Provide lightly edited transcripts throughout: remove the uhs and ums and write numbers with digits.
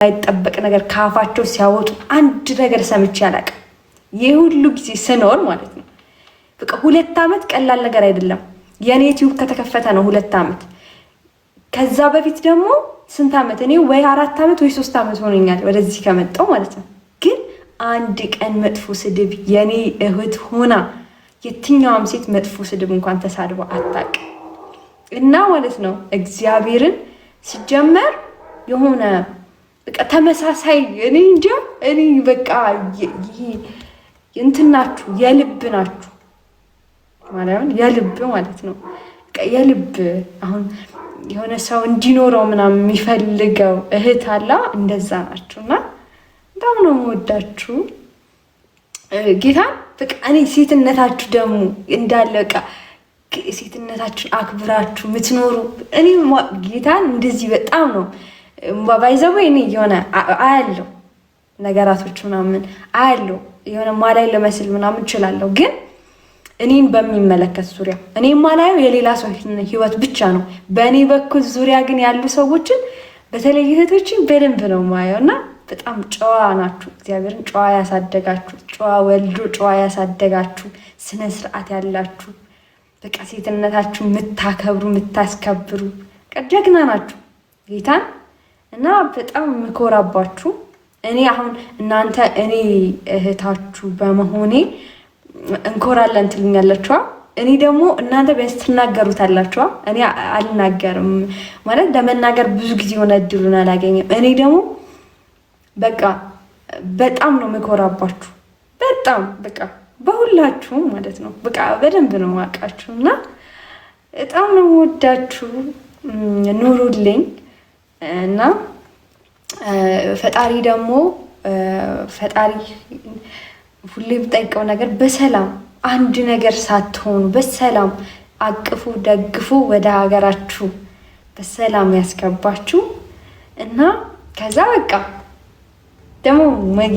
አይጠበቅ ነገር ካፋቸው ሲያወጡ አንድ ነገር ሰምቼ አላውቅም። የሁሉ ጊዜ ስኖር ማለት ነው። በቃ 2 ዓመት ቀላል ነገር አይደለም። የኔ ዩቲዩብ ከተከፈተ ነው 2 ዓመት። ከዛ በፊት ደግሞ ስንት ዓመት እኔ ወይ 4 ዓመት ወይ 3 ዓመት ሆኖኛል ወደዚህ ከመጣው ማለት ነው። ግን አንድ ቀን መጥፎ ስድብ የኔ እህት ሆና የትኛውም ሴት መጥፎ ስድብ እንኳን ተሳድባ አታውቅም። እና ማለት ነው እግዚአብሔርን ሲጀመር የሆነ በቃ ተመሳሳይ እኔ እንጃ እኔ በቃ ይሄ እንትናችሁ የልብ ናችሁ ማለት የልብ ማለት ነው። በቃ የልብ አሁን የሆነ ሰው እንዲኖረው ምናምን የሚፈልገው እህት አላ እንደዛ ናችሁና በጣም ነው የምወዳችሁ ጌታ። በቃ እኔ ሴትነታችሁ ደግሞ እንዳለ በቃ ሴትነታችሁን አክብራችሁ የምትኖሩ እኔ ጌታን እንደዚህ በጣም ነው ባይዘው እኔ የሆነ አያለው ነገራቶች ምናምን አያለው የሆነ ማላይ ለመስል ምናምን እችላለሁ። ግን እኔን በሚመለከት ዙሪያ እኔ ማላየው የሌላ ሰው ህይወት ብቻ ነው። በእኔ በኩል ዙሪያ ግን ያሉ ሰዎችን በተለይ እህቶችን በደንብ ነው ማየውና በጣም ጨዋ ናችሁ። እግዚአብሔርን ጨዋ ያሳደጋችሁ፣ ጨዋ ወልዶ ጨዋ ያሳደጋችሁ፣ ስነ ስርዓት ያላችሁ በቃ ሴትነታችሁ የምታከብሩ የምታስከብሩ ጀግና ናችሁ ጌታን እና በጣም ምኮራባችሁ። እኔ አሁን እናንተ እኔ እህታችሁ በመሆኔ እንኮራለን ትሉኛላችሁ። እኔ ደግሞ እናንተ ቢያንስ ትናገሩታላችሁ። እኔ አልናገርም ማለት ለመናገር ብዙ ጊዜ ሆነ እድሉን አላገኘም። እኔ ደግሞ በቃ በጣም ነው ምኮራባችሁ። በጣም በቃ በሁላችሁም ማለት ነው። በቃ በደንብ ነው ማውቃችሁ እና በጣም ነው ወዳችሁ። ኑሩልኝ እና ፈጣሪ ደግሞ ፈጣሪ ሁሌ ብጠይቀው ነገር በሰላም አንድ ነገር ሳትሆኑ በሰላም አቅፉ ደግፉ ወደ ሀገራችሁ በሰላም ያስገባችሁ እና ከዛ በቃ ደግሞ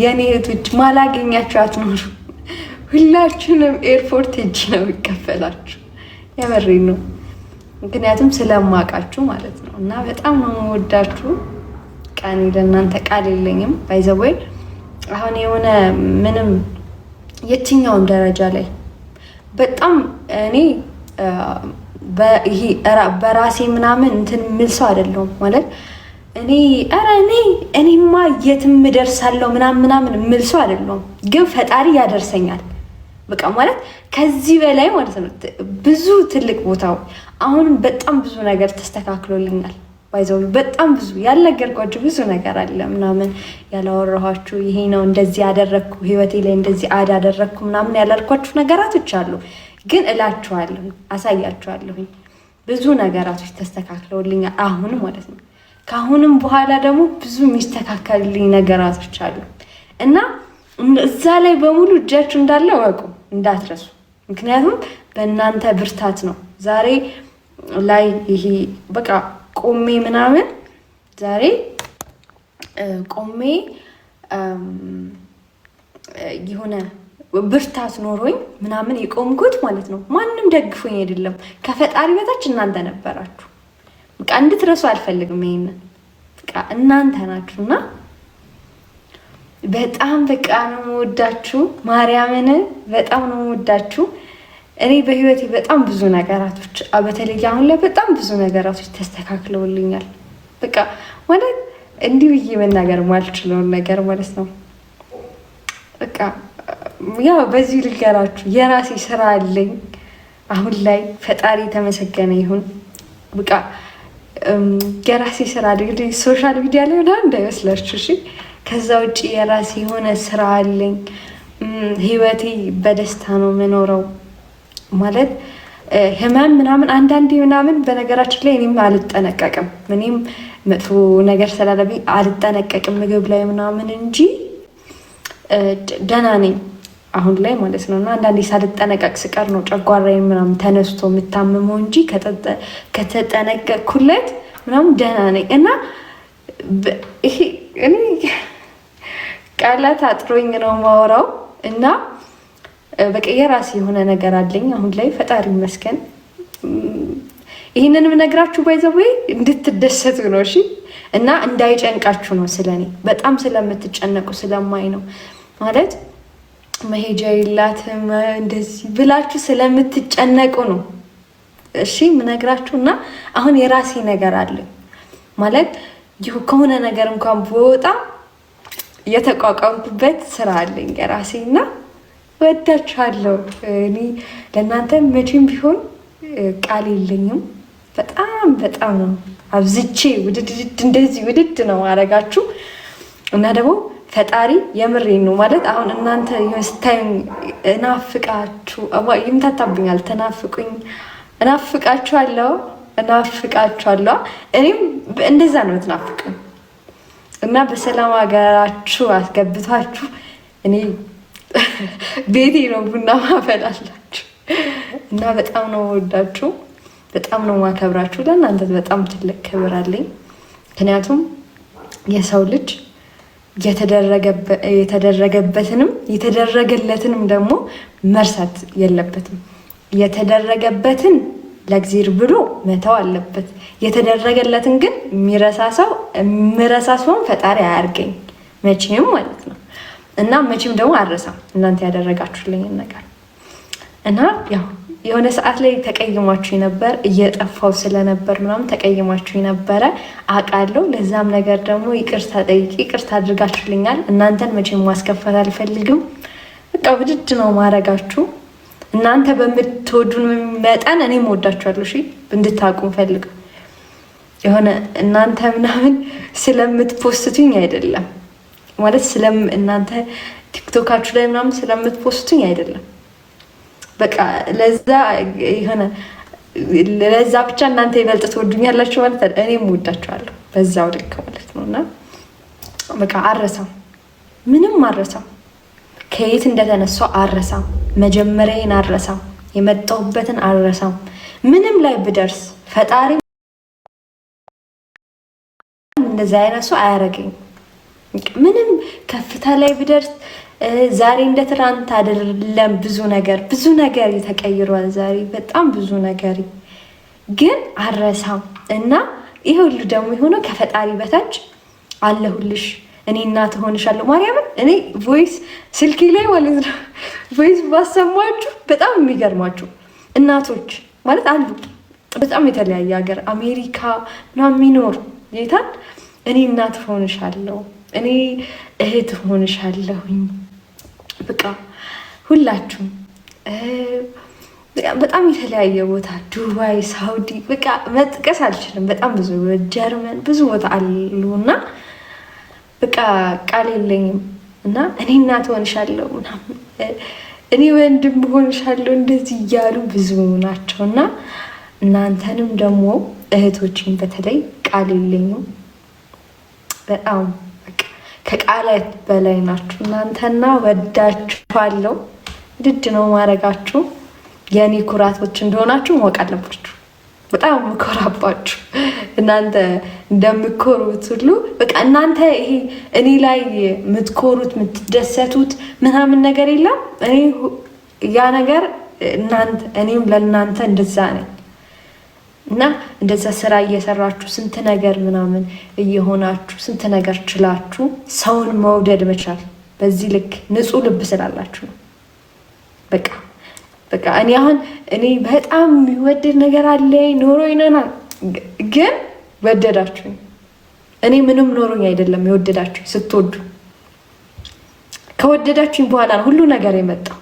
የኔ እህቶች ማላገኛችሁ አትኖሩ። ሁላችሁንም ኤርፖርት እጅ ነው የሚከፈላችሁ። የመሬን ነው ምክንያቱም ስለማውቃችሁ ማለት ነው። እና በጣም ነው የምወዳችሁ። ቃል ለእናንተ ቃል የለኝም። ባይዘወይ አሁን የሆነ ምንም የትኛውም ደረጃ ላይ በጣም እኔ በራሴ ምናምን እንትን ምል ሰው አይደለሁም ማለት እኔማ የትም እደርሳለሁ ምናምን ምል ሰው አይደለሁም። ግን ፈጣሪ ያደርሰኛል በቃ ማለት ከዚህ በላይ ማለት ነው። ብዙ ትልቅ ቦታው አሁንም በጣም ብዙ ነገር ተስተካክሎልኛል። ባይዘው በጣም ብዙ ያልነገርኳችሁ ብዙ ነገር አለ ምናምን ያላወራኋችሁ ይሄ ነው እንደዚህ ያደረኩ ህይወቴ ላይ እንደዚህ አደረኩ ምናምን ያላልኳችሁ ነገራቶች አሉ። ግን እላችኋለሁ አሳያችኋለሁ ብዙ ነገራቶች ተስተካክለውልኛል አሁን ማለት ነው። ከአሁንም በኋላ ደግሞ ብዙ የሚስተካከልልኝ ነገራቶች አሉ እና እዛ ላይ በሙሉ እጃችሁ እንዳለ ወቁ እንዳትረሱ። ምክንያቱም በእናንተ ብርታት ነው ዛሬ ላይ ይሄ በቃ ቆሜ ምናምን ዛሬ ቆሜ የሆነ ብርታት ኖሮኝ ምናምን የቆምኩት ማለት ነው። ማንም ደግፎኝ አይደለም፣ ከፈጣሪ በታች እናንተ ነበራችሁ። በቃ እንድትረሱ አልፈልግም። ይሄንን በቃ እናንተ ናችሁና በጣም በቃ ነው የምወዳችሁ። ማርያምን በጣም ነው የምወዳችሁ። እኔ በህይወቴ በጣም ብዙ ነገራቶች በተለይ አሁን ላይ በጣም ብዙ ነገራቶች ተስተካክለውልኛል። በቃ ማለት እንዲህ ብዬ መናገር ማልችለውን ነገር ማለት ነው። በቃ ያው በዚህ ልገራችሁ የራሴ ስራ አለኝ አሁን ላይ ፈጣሪ ተመሰገነ ይሁን። በቃ የራሴ ስራ እንግዲህ ሶሻል ሚዲያ ላይ ወደ እንዳይመስላችሁ እሺ። ከዛ ውጭ የራሴ የሆነ ስራ አለኝ። ህይወቴ በደስታ ነው የምኖረው ማለት ህመም ምናምን አንዳንዴ ምናምን በነገራችን ላይ እኔም አልጠነቀቅም። እኔም መጥፎ ነገር ስላለብኝ አልጠነቀቅም ምግብ ላይ ምናምን እንጂ ደህና ነኝ አሁን ላይ ማለት ነው። እና አንዳንዴ ሳልጠነቀቅ ስቀር ነው ጨጓራዬን ምናምን ተነስቶ የምታምመው እንጂ ከተጠነቀቅኩለት ምናምን ደህና ነኝ። እና ይሄ እኔ ቃላት አጥሮኝ ነው ማወራው እና በቃ የራሴ የሆነ ነገር አለኝ አሁን ላይ ፈጣሪ ይመስገን። ይህንንም ነግራችሁ ባይዘው እንድትደሰቱ ነው እሺ። እና እንዳይጨንቃችሁ ነው ስለኔ በጣም ስለምትጨነቁ ስለማይ ነው ማለት መሄጃ የላትም እንደዚህ ብላችሁ ስለምትጨነቁ ነው። እሺ ምነግራችሁና አሁን የራሴ ነገር አለ ማለት ከሆነ ነገር እንኳን ብወጣ የተቋቋምኩበት ስራ አለኝ የራሴና ወዳችኋለሁ። እኔ ለእናንተ መቼም ቢሆን ቃል የለኝም። በጣም በጣም ነው አብዝቼ እንደዚህ ውድድ ነው ማረጋችሁ እና ደግሞ ፈጣሪ የምሬን ነው ማለት አሁን እናንተ ስታዩኝ እናፍቃችሁ ይምታታብኛል። ተናፍቁኝ እናፍቃችኋለሁ እኔም እንደዛ ነው የምትናፍቁኝ እና በሰላም ሀገራችሁ አስገብታችሁ እኔ ቤቴ ነው ቡና ማፈላላችሁ እና በጣም ነው ወዳችሁ፣ በጣም ነው ማከብራችሁ። ለእናንተ በጣም ትልቅ ክብር አለኝ። ምክንያቱም የሰው ልጅ የተደረገበትንም የተደረገለትንም ደግሞ መርሳት የለበትም። የተደረገበትን ለእግዚአብሔር ብሎ መተው አለበት። የተደረገለትን ግን የሚረሳ ሰውን ፈጣሪ አያርገኝ መቼም ማለት ነው እና መቼም ደግሞ አልረሳም እናንተ ያደረጋችሁልኝ ነገር እና ያው የሆነ ሰዓት ላይ ተቀይማችሁ ነበር፣ እየጠፋው ስለነበር ምናምን ተቀይማችሁ ነበረ አውቃለሁ። ለዛም ነገር ደግሞ ይቅርታ ጠይቂ፣ ይቅርታ አድርጋችሁልኛል። እናንተን መቼም ማስከፋት አልፈልግም። በቃ ውድድ ነው ማረጋችሁ። እናንተ በምትወዱን መጠን እኔም ወዳችኋለሁ። እሺ እንድታውቁ ፈልገው የሆነ እናንተ ምናምን ስለምትፖስቱኝ አይደለም ማለት እናንተ ቲክቶካችሁ ላይ ምናምን ስለምትፖስቱኝ አይደለም። በቃ ለዛ ብቻ እናንተ ይበልጥ ትወዱኛላችሁ ማለት እኔም ወዳችኋለሁ በዛው ልክ ማለት ነው። እና በቃ አረሳም፣ ምንም አረሳም፣ ከየት እንደተነሳው አረሳም፣ መጀመሪያዬን አረሳም፣ የመጣሁበትን አረሳም። ምንም ላይ ብደርስ ፈጣሪ እንደዛ አይነት ሰው አያረገኝም። ምንም ከፍታ ላይ ብደርስ ዛሬ እንደ ትናንት አይደለም። ብዙ ነገር ተቀይሯል። ዛሬ በጣም ብዙ ነገር ግን አረሳም እና ይሄ ሁሉ ደግሞ የሆነው ከፈጣሪ በታች አለሁልሽ እኔ እናት ሆንሻለሁ። ማርያምን እኔ ቮይስ ስልኬ ላይ ማለት ነው ቮይስ ባሰማችሁ በጣም የሚገርማችሁ እናቶች ማለት አሉ በጣም የተለያየ ሀገር አሜሪካ ምናምን የሚኖር ጌታን እኔ እናት ሆንሻለሁ እኔ እህት ሆንሻለሁኝ በቃ ሁላችሁም በጣም የተለያየ ቦታ ዱባይ፣ ሳውዲ በቃ መጥቀስ አልችልም። በጣም ብዙ ጀርመን ብዙ ቦታ አሉና በቃ ቃል የለኝም እና እኔ እናት ሆንሻለሁ ምናምን እኔ ወንድም ሆንሻለሁ እንደዚህ እያሉ ብዙ ናቸውና እናንተንም ደግሞ እህቶችን በተለይ ቃል የለኝም። በጣም ከቃላት በላይ ናችሁ እናንተና ወዳችኋለሁ። ድድ ነው ማረጋችሁ። የኔ ኩራቶች እንደሆናችሁ ማወቅ አለባችሁ። በጣም ምኮራባችሁ እናንተ እንደምትኮሩት ሁሉ በቃ እናንተ ይሄ እኔ ላይ የምትኮሩት የምትደሰቱት ምናምን ነገር የለም። እኔ ያ ነገር እኔም ለእናንተ እንደዛ ነኝ እና እንደዛ ስራ እየሰራችሁ ስንት ነገር ምናምን እየሆናችሁ ስንት ነገር ችላችሁ ሰውን መውደድ መቻል በዚህ ልክ ንጹህ ልብ ስላላችሁ ነው። በቃ እኔ በጣም የሚወደድ ነገር አለኝ ኖሮኝ ነው ግን ወደዳችሁኝ። እኔ ምንም ኖሮኝ አይደለም የወደዳችሁኝ። ስትወዱ ከወደዳችሁኝ በኋላ ነው ሁሉ ነገር የመጣው።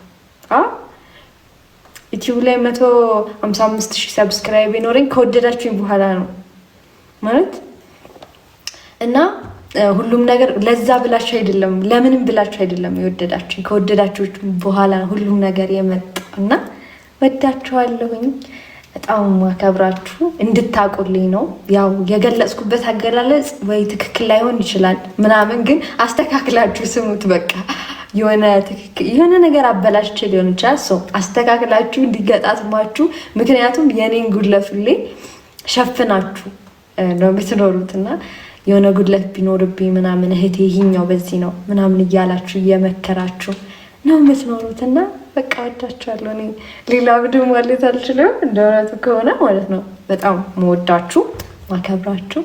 ዩቲዩብ ላይ 155,000 ሰብስክራይብ የኖረኝ ከወደዳችሁኝ በኋላ ነው ማለት እና ሁሉም ነገር ለዛ ብላችሁ አይደለም ለምንም ብላችሁ አይደለም የወደዳችሁኝ። ከወደዳችሁ በኋላ ሁሉም ነገር የመጣው እና ወዳችኋለሁኝ። በጣም ማከብራችሁ እንድታቁልኝ ነው። ያው የገለጽኩበት አገላለጽ ወይ ትክክል ላይሆን ይችላል ምናምን ግን አስተካክላችሁ ስሙት። በቃ የሆነ ነገር አበላሽቼ ሊሆን ይችላል። ሰው አስተካክላችሁ እንዲገጣጥማችሁ ምክንያቱም የኔን ጉድለት ሁሌ ሸፍናችሁ ነው የምትኖሩትና የሆነ ጉድለት ቢኖርብኝ ምናምን እህቴ ይሄኛው በዚህ ነው ምናምን እያላችሁ እየመከራችሁ ነው የምትኖሩትና በቃ ወዳችኋለሁ። እኔ ሌላ ብድም ማለት አልችልም እንደሆነቱ ከሆነ ማለት ነው። በጣም መወዳችሁ ማከብራችሁ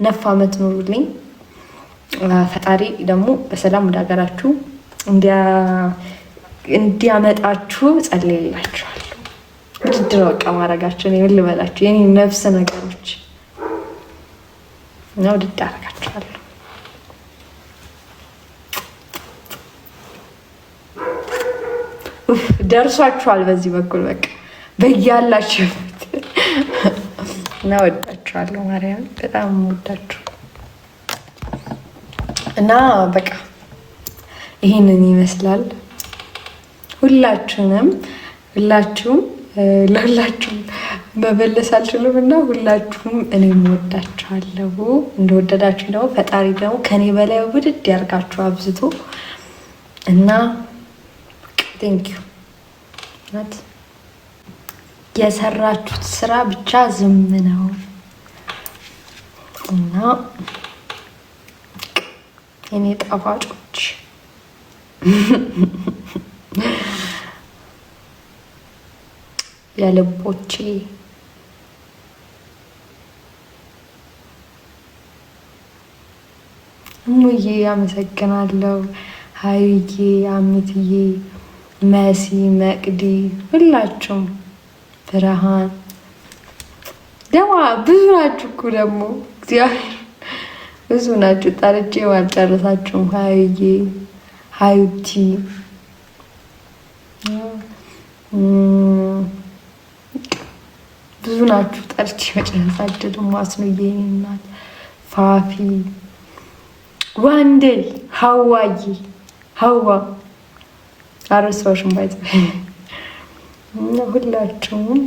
9 ዓመት ኑሩልኝ። ፈጣሪ ደግሞ በሰላም ወደ ሀገራችሁ እንዲያመጣችሁ ጸልይላችኋለሁ። ውድድር በቃ ማድረጋችሁን ይኸውልህ ልበላችሁ የኔ ነፍስ ነገሮች እና ውድድ አደርጋችኋለሁ። ደርሷችኋል በዚህ በኩል በቃ በያላችሁበት እና ወዳችኋለሁ። ማርያም በጣም ወዳችሁ እና በቃ ይሄንን ይመስላል። ሁላችሁም ለሁላችሁም መመለስ አልችልም እና ሁላችሁም እኔም ወዳችኋለሁ። እንደወደዳችሁ ደግሞ ፈጣሪ ደግሞ ከኔ በላይ ውድድ ያርጋችሁ አብዝቶ እና ቴንኪዩ። የሰራችሁት ስራ ብቻ ዝም ነው እና የኔ ጣፋጮች የልቦቼ እሙዬ አመሰግናለሁ። ሀይዬ፣ አሚትዬ፣ መሲ፣ መቅዲ ሁላችሁም ብርሃን ደግሞ ብዙ ናችሁ እኮ ደግሞ እግዚአብሔር ብዙ ናችሁ። ጠርቼ አልጨረሳችሁም። ሀይዬ፣ ሀዩቲ ብዙ ናችሁ። ጠርቼ መጨረስ አልችልም። ማስኖዬ እናት፣ ፋፊ፣ ዋንዴ፣ ሀዋዬ፣ ሀዋ አረሳዎሽም ባይዘ እና ሁላችሁም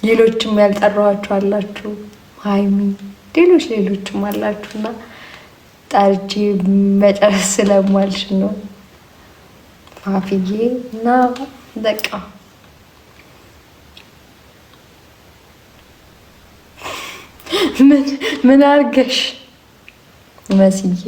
ሌሎችም ያልጠራኋችሁ አላችሁ። ሀይሚ ሌሎችም አላችሁና ጠርቼ መጨረስ ስለማልሽ ነው። ፋፊዬ እና በቃ ምን አርገሽ መስዬ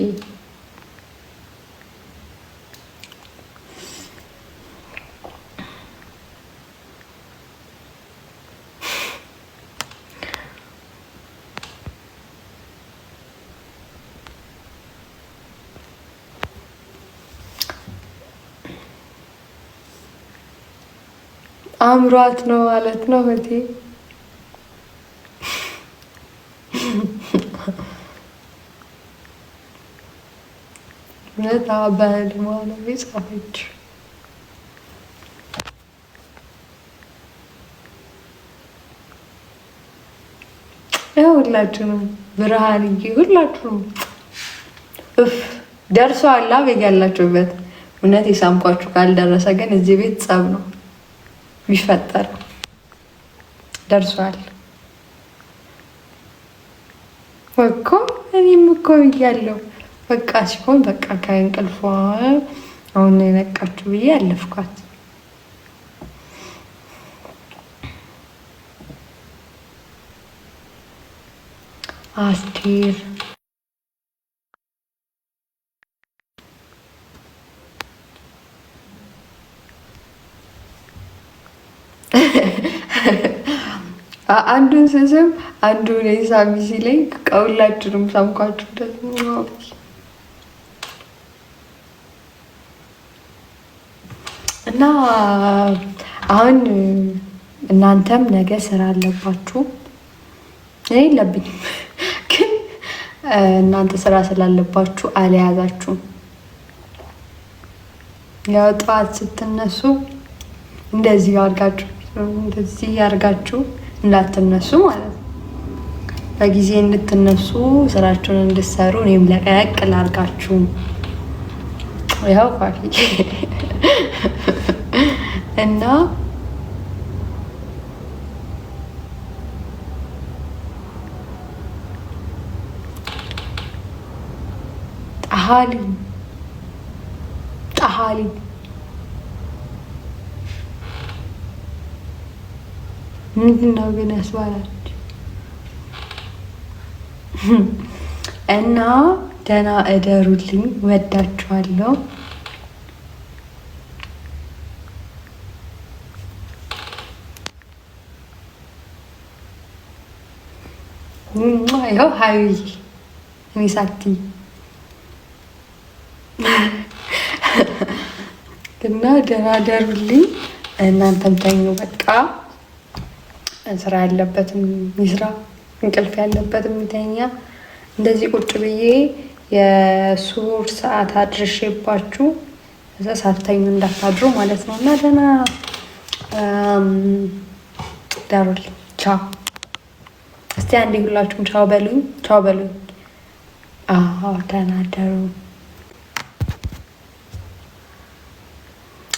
አምሯት ነው ማለት ነው። እቴ እውነት በህልሟ ነው የጻፈችው። ሁላችሁንም ብርሃንዬ ሁላችሁንም ደርሰዋል በያላችሁበት። እውነት የሳምኳችሁ ካልደረሰ ግን እዚህ ቤት ጸብ ነው ቢፈጠር። ደርሷል እኮ እኔም እኮ ብያለሁ። በቃ ሲሆን በቃ ከእንቅልፏ አሁን የነቃችሁ ብዬ አለፍኳት። አስቴር አንዱን ስስም አንዱን የሳሚ ሲለኝ ቀውላችሁንም ሳምኳችሁ ደግሞ እና አሁን እናንተም ነገ ስራ አለባችሁ። እኔ የለብኝም ግን እናንተ ስራ ስላለባችሁ አልያዛችሁም። ያው ጠዋት ስትነሱ እንደዚህ አድርጋችሁ እንዳትነሱ ማለት ነው። በጊዜ እንድትነሱ ስራችሁን እንድትሰሩ እኔም ለቀቅ ላድርጋችሁ። ያው ፋፊ እና ጣሃሊ ምንድን ነው ግን ያስባላችሁ? እና ደህና እደሩልኝ። ወዳችኋለሁ። ይኸው ሀይዬ እኔ ሳቲ እና ደህና ደሩልኝ። እናንተም ተኙ በቃ። ስራ ያለበትም ይስራ፣ እንቅልፍ ያለበትም ይተኛ። እንደዚህ ቁጭ ብዬ የሱር ሰዓት አድርሼባችሁ እዛ ሳትተኙ እንዳታድሩ ማለት ነው። እና ደህና ደሩልኝ። ቻው። እስቲ አንዴ ሁላችሁም ቻው በሉኝ፣ ቻው በሉኝ። አዎ ደህና ደሩ።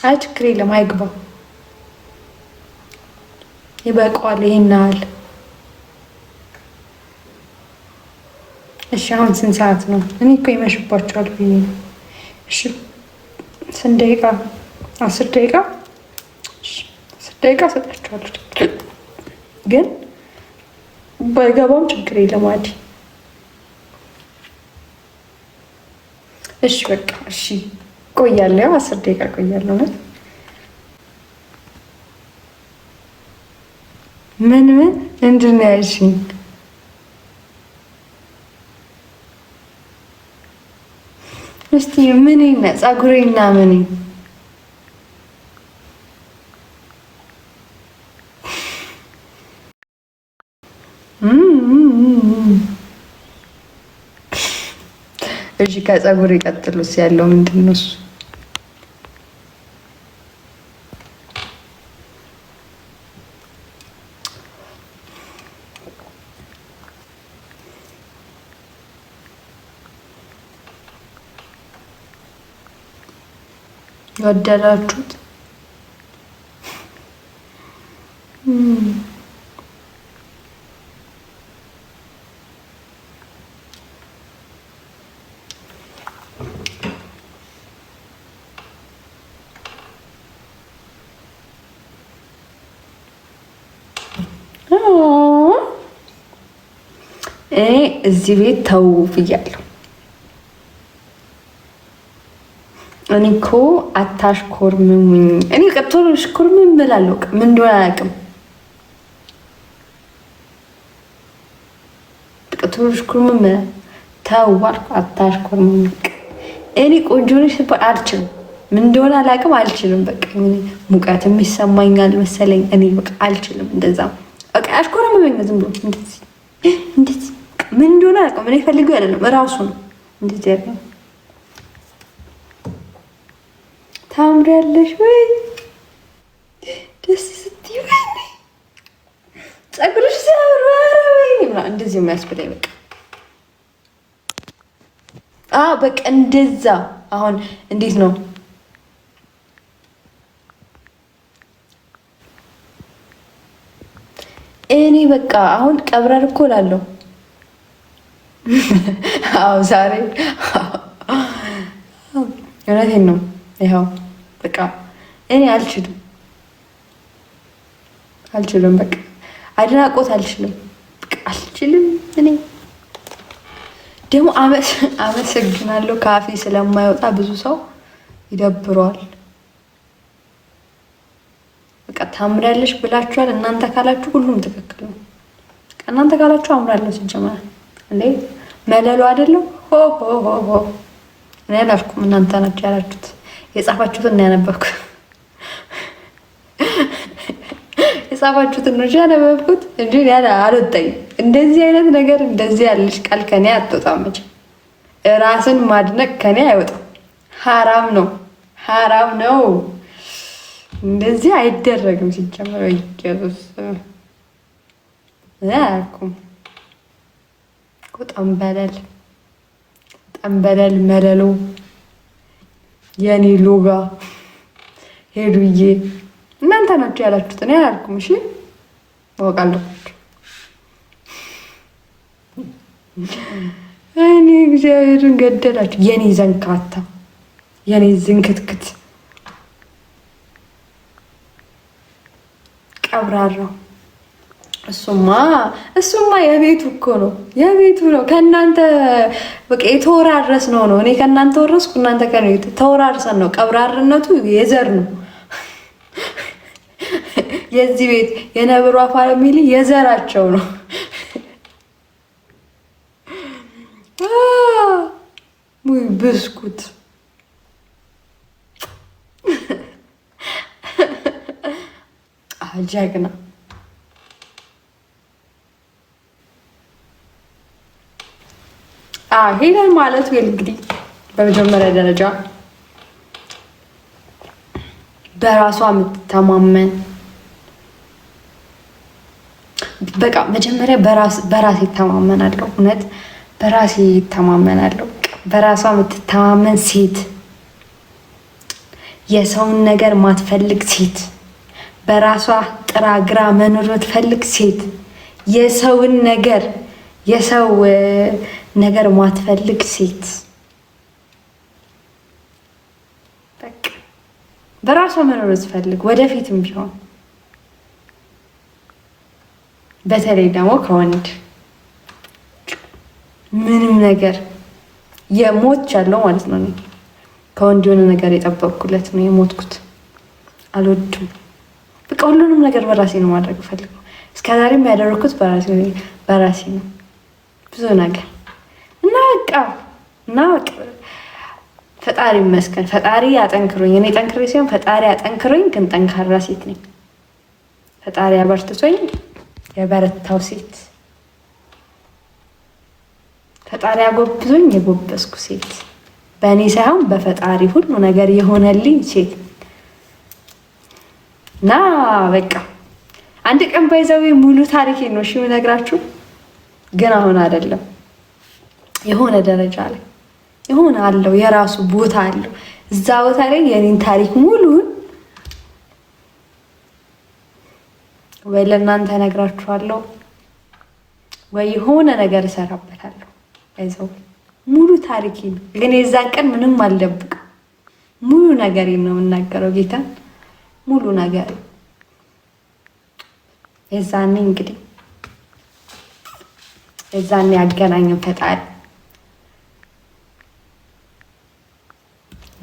አይ ችግር የለም አይግባው፣ ይበቃዋል። ይሄን ያህል እሺ። አሁን ስንት ሰዓት ነው? እኔ እኮ ይመሽባቸዋል ብዬ ነው። እሺ ስንት ደቂቃ? 10 ደቂቃ። 10 ደቂቃ ሰጣችኋለሁ፣ ግን ባይገባም ችግር የለም አዲ። እሺ በቃ እሺ፣ ቆያለሁ። 10 ደቂቃ ቆያለሁ። ምን ምንድን ነው ያልሽኝ? እስቲ ምን ይነ ጸጉሬና ምን እሺ፣ ከጸጉሬ ቀጥሎስ ያለው ምንድን ነው እሱ? ወደዳችሁት? እኔ እዚህ ቤት ተው ብያለሁ። እኔ እኮ አታሽኮርምሙኝ። እኔ ቀጥሎ ሽኮርምም እላለሁ፣ ምን እንደሆነ አላውቅም። ቀጥሎ ሽኮርምም ተው አልኩ፣ አታሽኮርምም። እኔ ቆንጆ ነሽ አልችልም፣ ምን እንደሆነ አላውቅም፣ አልችልም። በቃ ሙቀትም ይሰማኛል መሰለኝ። እኔ በቃ አልችልም እንደዛ። በቃ አሽኮርምም ዝም ብሎ እንደዚህ ምን እንደሆነ አላውቅም። እኔ ፈልጌው አይደለም፣ እራሱ ነው እንደዚህ ያለው። ታምሪያለሽ ወይ ደስ ስትይ ወይ ጸጉርሽ ሲያምር ወይ እንደዚህ የሚያስብለኝ በቃ በቃ እንደዛ። አሁን እንዴት ነው እኔ በቃ አሁን ቀብረር እኮ እላለሁ። አዎ ዛሬ እውነቴን ነው። ይኸው በቃ እኔ አልችልም። በቃ አድናቆት አልችልም፣ በቃ አልችልም። እኔ ደግሞ አመሰግናለሁ ካፌ ስለማይወጣ ብዙ ሰው ይደብረዋል። በቃ ታምሪያለሽ ብላችኋል። እናንተ ካላችሁ ሁሉም ትክክል ነው። እናንተ ካላችሁ አምራለሁ። ሲጀመር እንዴ መለሉ አይደለም። ሆ እኔ አላልኩም፣ እናንተ ናችሁ ያላችሁት። የጻፋችሁትን ነው ያነበብኩት። የጻፋችሁትን ነው ያነበብኩት እንጂ ያለ አልወጣኝም። እንደዚህ አይነት ነገር እንደዚህ ያለሽ ቃል ከኔ አትወጣም። መቼም ራስን ማድነቅ ከኔ አይወጣም። ሐራም ነው። እንደዚህ አይደረግም። ሲጀመር ኢየሱስ ያልኩም ጠንበለል መለሎ የኔ ሎጋ ሄዱዬ እናንተ ናችሁ ያላችሁት፣ እኔ አላልኩም። እሺ አውቃለሁ። እኔ እግዚአብሔርን ገደላችሁ። የኔ ዘንካታ፣ የኔ ዝንክትክት ቀብራራው። እሱማ የቤቱ እኮ ነው፣ የቤቱ ነው። ከእናንተ በቃ የተወራረስ ነው። እኔ ከእናንተ ወረስኩ፣ እናንተ ከኔ ተወራርሰን ነው። ቀብራርነቱ የዘር ነው። የዚህ ቤት የነብሯ ፋሚሊ የዘራቸው ነው። ብስኩት ጀግና። ሄለን ማለት እንግዲህ በመጀመሪያ ደረጃ በራሷ የምትተማመን በቃ መጀመሪያ በራሴ ይተማመናለሁ። እውነት በራሴ ይተማመናለሁ። በራሷ የምትተማመን ሴት፣ የሰውን ነገር ማትፈልግ ሴት፣ በራሷ ጥራ ግራ መኖር የምትፈልግ ሴት፣ የሰው ነገር ማትፈልግ ሴት፣ በቃ በራሷ መኖር የምትፈልግ ወደፊትም ቢሆን በተለይ ደግሞ ከወንድ ምንም ነገር የሞት ያለው ማለት ነው። ከወንድ የሆነ ነገር የጠበቅኩለት ነው የሞትኩት። አልወድም። በቃ ሁሉንም ነገር በራሴ ነው ማድረግ ፈልገው። እስከዛሬም ያደረኩት በራሴ ነው ብዙ ነገር እና በቃ ፈጣሪ ይመስገን። ፈጣሪ ያጠንክሮኝ፣ እኔ ጠንክሬ ሲሆን ፈጣሪ ያጠንክሮኝ፣ ግን ጠንካራ ሴት ነኝ። ፈጣሪ ያበርትቶኝ የበረታው ሴት፣ ፈጣሪ ያጎብዞኝ የጎበዝኩ ሴት፣ በእኔ ሳይሆን በፈጣሪ ሁሉ ነገር የሆነልኝ ሴት እና በቃ አንድ ቀን ባይዘው ሙሉ ታሪኬ ነው እሺ የምነግራችሁ። ግን አሁን አይደለም፣ የሆነ ደረጃ ላይ የሆነ አለው፣ የራሱ ቦታ አለው። እዛ ቦታ ላይ የኔን ታሪክ ሙሉን ወይ ለእናንተ እነግራችኋለሁ ወይ የሆነ ነገር እሰራበታለሁ። አይዘው ሙሉ ታሪኬ ነው። ግን የዛን ቀን ምንም አልደብቅም። ሙሉ ነገሬን ነው የምናገረው። ጌታን ሙሉ ነገር የዛኔ እንግዲህ የዛኔ ያገናኘን ፈጣሪ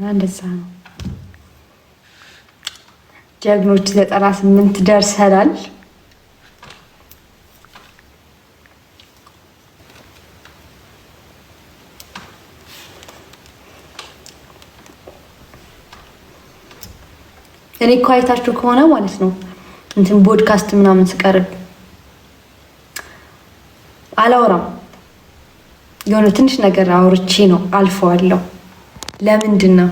እንደዛ ነው። ጀግኖች 98 ደርሰናል። እኔ እኮ አይታችሁ ከሆነ ማለት ነው እንትን ፖድካስት ምናምን ስቀርብ አላወራም። የሆነ ትንሽ ነገር አውርቼ ነው አልፈዋለሁ። ለምንድን ነው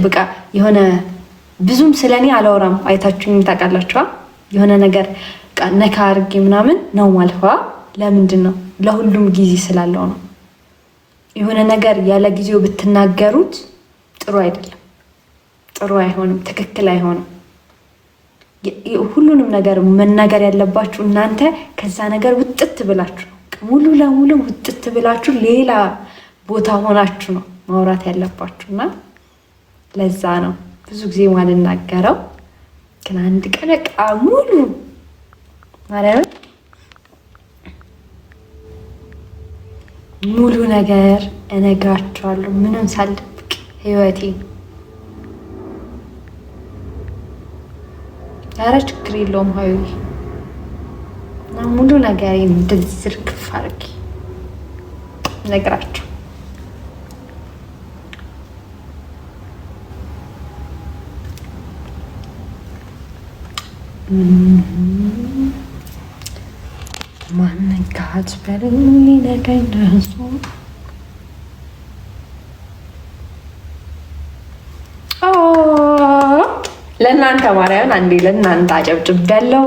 በቃ የሆነ ብዙም ስለኔ አላወራም። አይታችሁኝ ታውቃላችሁ። የሆነ ነገር ነካ አድርጌ ምናምን ነው ማልፋ። ለምንድን ነው? ለሁሉም ጊዜ ስላለው ነው። የሆነ ነገር ያለ ጊዜው ብትናገሩት ጥሩ አይደለም፣ ጥሩ አይሆንም፣ ትክክል አይሆንም። ሁሉንም ነገር መናገር ያለባችሁ እናንተ ከዛ ነገር ውጥት ብላችሁ ነው፣ ሙሉ ለሙሉ ውጥት ብላችሁ ሌላ ቦታ ሆናችሁ ነው ማውራት ያለባችሁ። እና ለዛ ነው ብዙ ጊዜ ማልናገረው። ግን አንድ ቀን በቃ ሙሉ ማለት ሙሉ ነገር እነግራችኋለሁ፣ ምንም ሳልደብቅ ህይወቴ። ኧረ ችግር የለውም ሀዩ እና ሙሉ ነገር እንደዚህ ዝርግፍ አድርጌ እነግራችሁ። ማንጋት በልኝ ሊነገኝ ደርሶ ለእናንተ ማርያምን አንዴ ለእናንተ አጨብጭቤያለሁ።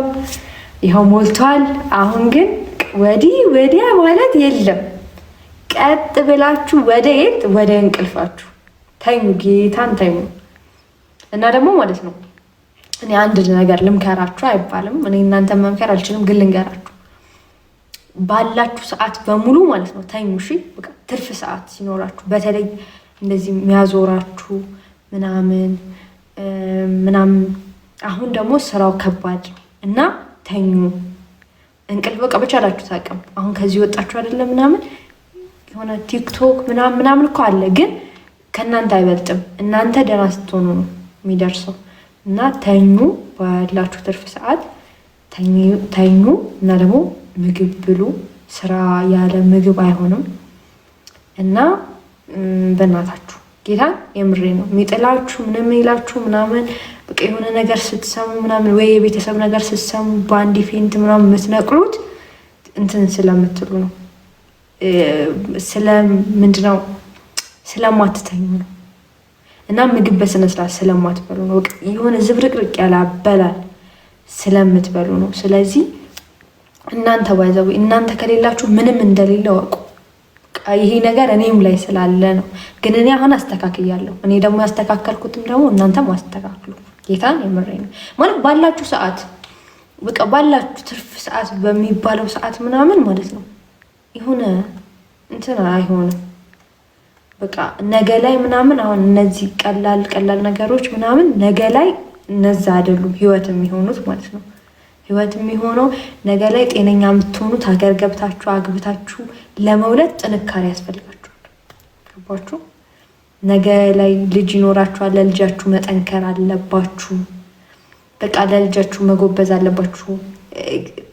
ይኸው ሞልቷል። አሁን ግን ወዲህ ወዲያ ማለት የለም። ቀጥ ብላችሁ ወደ የት? ወደ እንቅልፋችሁ ተኙ። ጌታን ተኙ። እና ደግሞ ማለት ነው እኔ አንድ ነገር ልምከራችሁ አይባልም። እኔ እናንተ መምከር አልችልም፣ ግን ልንገራችሁ ባላችሁ ሰዓት በሙሉ ማለት ነው ተኙ። እሺ በቃ ትርፍ ሰዓት ሲኖራችሁ፣ በተለይ እንደዚህ የሚያዞራችሁ ምናምን አሁን ደግሞ ስራው ከባድ እና ተኙ። እንቅልፍ በቃ በቻላችሁ ታቅም። አሁን ከዚህ ወጣችሁ አይደለም ምናምን የሆነ ቲክቶክ ምናምን እኮ አለ፣ ግን ከእናንተ አይበልጥም። እናንተ ደህና ስትሆኑ ነው የሚደርሰው። እና ተኙ፣ ባላችሁ ትርፍ ሰዓት ተኙ። እና ደግሞ ምግብ ብሉ። ስራ ያለ ምግብ አይሆንም። እና በእናታችሁ ጌታ የምሬ ነው የሚጥላችሁ ምንም ይላችሁ ምናምን በቃ የሆነ ነገር ስትሰሙ ምናምን ወይ የቤተሰብ ነገር ስትሰሙ በአንድ ፌንት ምናምን የምትነቅሉት እንትን ስለምትሉ ነው። ምንድነው ስለማትተኙ ነው። እና ምግብ በስነ ስርዓት ስለማትበሉ ነው። የሆነ ዝብርቅርቅ ያለ አበላል ስለምትበሉ ነው። ስለዚህ እናንተ ባይዘው እናንተ ከሌላችሁ ምንም እንደሌለ ወቁ። ይሄ ነገር እኔም ላይ ስላለ ነው። ግን እኔ አሁን አስተካክያለሁ። እኔ ደግሞ ያስተካከልኩትም ደግሞ እናንተም አስተካክሉ። ጌታን የምሬ ነው ማለት ባላችሁ ሰዓት በቃ ባላችሁ ትርፍ ሰዓት በሚባለው ሰዓት ምናምን ማለት ነው የሆነ እንትን አይሆንም። በቃ ነገ ላይ ምናምን አሁን እነዚህ ቀላል ነገሮች ምናምን ነገ ላይ እነዛ አይደሉም ህይወት የሚሆኑት ማለት ነው። ህይወት የሚሆነው ነገ ላይ ጤነኛ የምትሆኑት ሀገር ገብታችሁ አግብታችሁ ለመውለድ ጥንካሬ ያስፈልጋችኋል። ገባችሁ? ነገ ላይ ልጅ ይኖራችኋል። ለልጃችሁ መጠንከር አለባችሁ። በቃ ለልጃችሁ መጎበዝ አለባችሁ።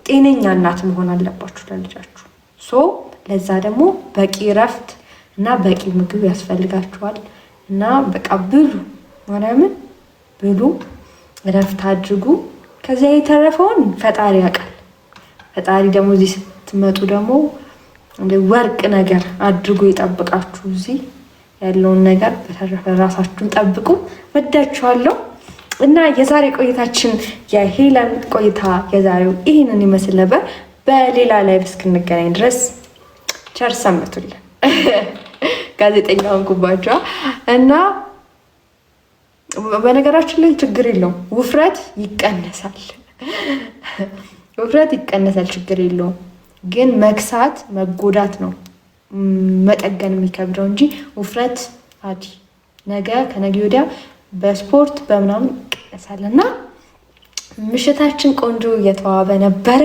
ጤነኛ እናት መሆን አለባችሁ ለልጃችሁ። ለዛ ደግሞ በቂ እረፍት እና በቂ ምግብ ያስፈልጋችኋል። እና በቃ ብሉ፣ ማርያምን ብሉ፣ እረፍት አድርጉ። ከዚያ የተረፈውን ፈጣሪ ያውቃል። ፈጣሪ ደግሞ እዚህ ስትመጡ ደግሞ ወርቅ ነገር አድርጎ ይጠብቃችሁ። እዚህ ያለውን ነገር በተረፈ ራሳችሁን ጠብቁ። ወዳችኋለሁ። እና የዛሬ ቆይታችን የሄለን ቆይታ የዛሬው ይህንን ይመስል ነበር። በሌላ ላይቭ እስክንገናኝ ድረስ ቸር ሰንብቱልን። ጋዜጠኛውን ኩባቻ እና በነገራችን ላይ ችግር የለውም፣ ውፍረት ይቀነሳል። ውፍረት ይቀነሳል፣ ችግር የለውም። ግን መክሳት መጎዳት ነው መጠገን የሚከብደው እንጂ ውፍረት አዲ ነገ ከነገ ወዲያ በስፖርት በምናምን ይቀነሳል። እና ምሽታችን ቆንጆ እየተዋበ ነበረ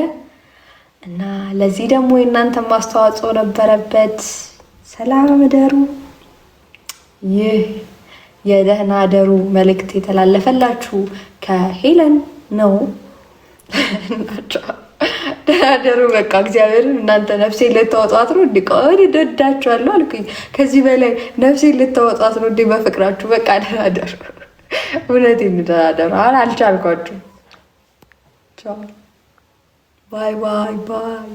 እና ለዚህ ደግሞ የእናንተ ማስተዋጽኦ ነበረበት። ሰላም ደሩ። ይህ የደህና ደሩ መልእክት የተላለፈላችሁ ከሄለን ነው። ደህና ደሩ። በቃ እግዚአብሔርን እናንተ ነፍሴ ልታወጧት ነው እንዲ ደዳችኋለሁ አልኩኝ። ከዚህ በላይ ነፍሴ ልታወጧት ነው እንዲ በፍቅራችሁ። በቃ ደህና ደሩ። እውነቴን ደህና ደሩ። አሁን አልቻልኳችሁ። ባይ ባይ ባይ።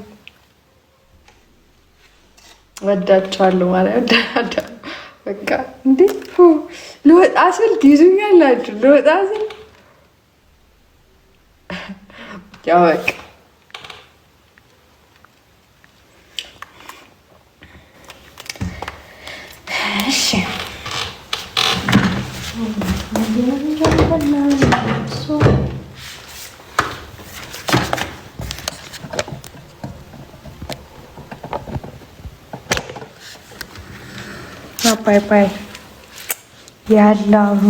ወዳችኋለሁ ማለት ደህና ደሩ። በቃ እንዴ ልወጣ ስል ትይዙኛላችሁ። ልወጣ ስል ያው በቃ እሺ ባይ ባይ። ያላሁ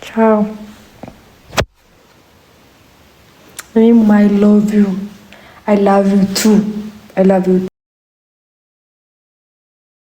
ቻው። እኔም አይ ላቭ ዩ ቱ